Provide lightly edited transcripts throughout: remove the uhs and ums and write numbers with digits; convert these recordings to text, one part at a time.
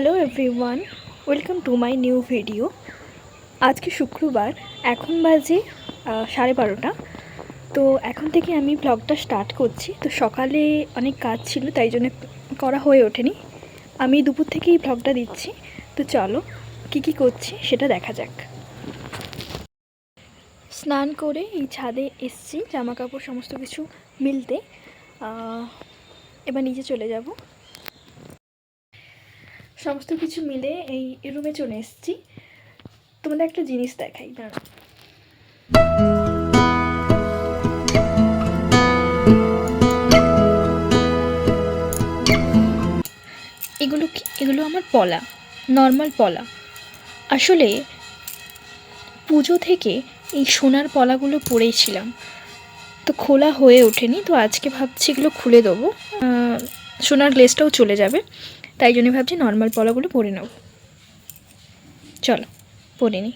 Hello everyone, welcome to my new video. আজকে শুক্রবার, এখন বাজে 12:30। তো এখন থেকে আমি ব্লগটা স্টার্ট করছি। তো সকালে অনেক কাজ ছিল, তাই জন্য করা হয়ে ওঠেনি। আমি দুপুর থেকেই ব্লগটা দিচ্ছি। তো চলো কী করছি সেটা দেখা যাক। স্নান করে এই ছাদে এসছি জামা কাপড় সমস্ত কিছু মিলতে। এবার নিচে চলে যাব। সমস্ত কিছু মিলে এই রুমে চলে এসেছি। তোমাদের একটা জিনিস দেখাই, দাঁড়া। এগুলো আমার পলা, নর্মাল পলা। আসলে পুজো থেকে এই সোনার পলাগুলো পরেছিলাম, তো খোলা হয়ে ওঠেনি। তো আজকে ভাবছি এগুলো খুলে দেবো, সোনার গ্লেজটাও চলে যাবে। তাই জন্য ভাবছি নর্মাল পলাগুলো পরে নেব। চলো পরে নিই।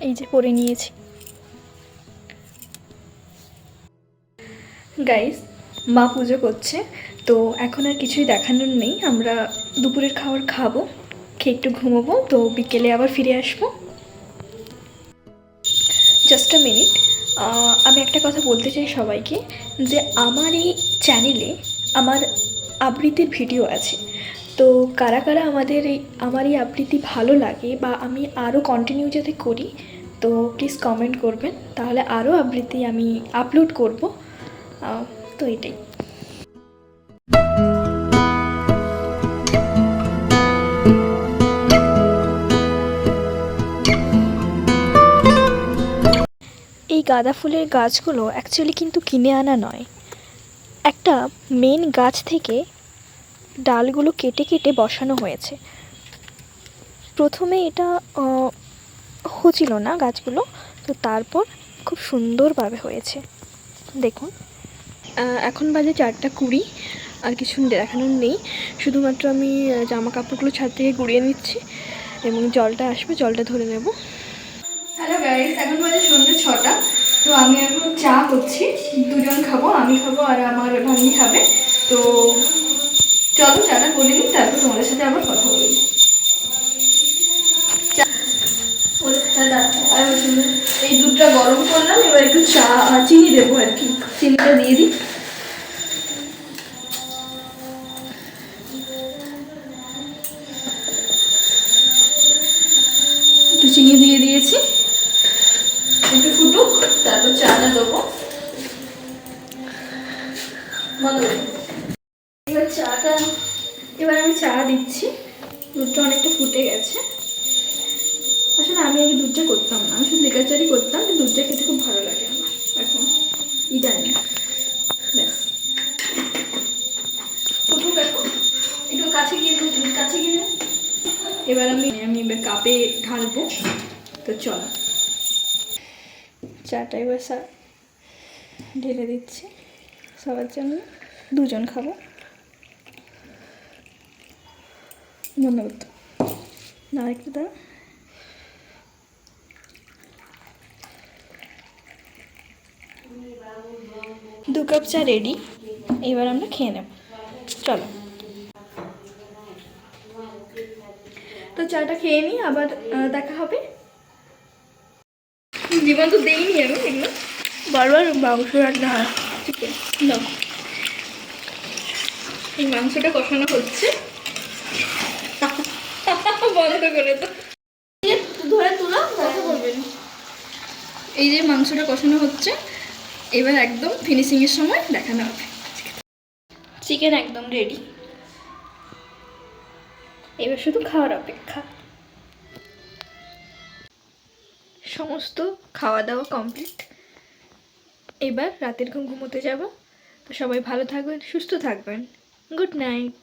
এই যে পরে নিয়েছি। গাইস, মা পুজো করছে, তো এখন আর কিছুই দেখানোর নেই। আমরা দুপুরের খাবার খাবো, খেয়ে একটু ঘুমোবো, তো বিকেলে আবার ফিরে আসবো। জাস্ট আ মিনিট, আমি একটা কথা বলতে চাই সবাইকে, যে আমার এই চ্যানেলে আমার আবৃত্তির ভিডিও আছে। তো কারা কারা আমার এই আবৃত্তি ভালো লাগে বা আমি আরও কন্টিনিউ যাতে করি, তো প্লিজ কমেন্ট করবেন, তাহলে আরও আবৃত্তি আমি আপলোড করব। তো এটাই। এই গাঁদা ফুলের গাছগুলো অ্যাকচুয়ালি কিন্তু কিনে আনা নয়, একটা মেন গাছ থেকে ডালগুলো কেটে কেটে বসানো হয়েছে। প্রথমে এটা হচ্ছিল না গাছগুলো, তো তারপর খুব সুন্দরভাবে হয়েছে। দেখুন, এখন বাজে 4:20, আর কিছু দেখানোর নেই। শুধুমাত্র আমি জামা কাপড়গুলো ছাদ থেকে গুড়িয়ে নিচ্ছি এবং জলটা আসবে, জলটা ধরে নেব। হ্যালো গাইস, এখন বাজে সন্ধ্যে 6টা। তো আমি এখন চা করছি, দুজন খাবো, আমি খাবো আর আমার ভাগ্নি খাবে। তো চলো চাটা করে নিই, তারপর তোমাদের সাথে আবার কথা বলি। এই দুধটা গরম করলাম, এবার একটু চা চিনি দেবো আর কি। চিনিটা দিয়ে দিই। একটু চিনি দিয়ে দিয়েছি, একটু ফুটুক, তারপর চাটা দেবো। এবার আমি চা দিচ্ছি। দুধটা অনেকটা ফুটে গেছে। আসলে আমি আগে দুধটা করতাম না, আমি শুধু লিকার চাই করতাম, দুধটা খেতে খুব ভালো লাগে আমার এখন, ইদানিং। ব্যাস ফুটুক, এখন একটু কাছে গিয়ে এবার আমি এবার কাপে ঢালবো। তো চলো চাটা এবার ঢেলে দিচ্ছি সবার জন্য, দুজন খাবো। ধন্যবাদ। না একটু দাও। 2 কাপ চা রেডি, এবার আমরা খেয়ে নেব। চলো, তো চাটা খেয়ে নিই, আবার দেখা হবে। জীবন তো দেইনি আমি, এগুলো বারবার মাংস রান্না হয়, চিকেন দাও। এই মাংসটা কষানো হচ্ছে, বন্ধ করে তো ধরে তোলা, কথা বলবেন। এই যে মাংসটা কষানো হচ্ছে, এবার একদম ফিনিশিংয়ের সময় দেখানো হবে। চিকেন একদম রেডি, এবার শুধু খাওয়ার অপেক্ষা। সমস্ত খাওয়া দাওয়া কমপ্লিট, এবার রাতের ঘুমোতে যাব। তো সবাই ভালো থাকবেন, সুস্থ থাকবেন। Good night.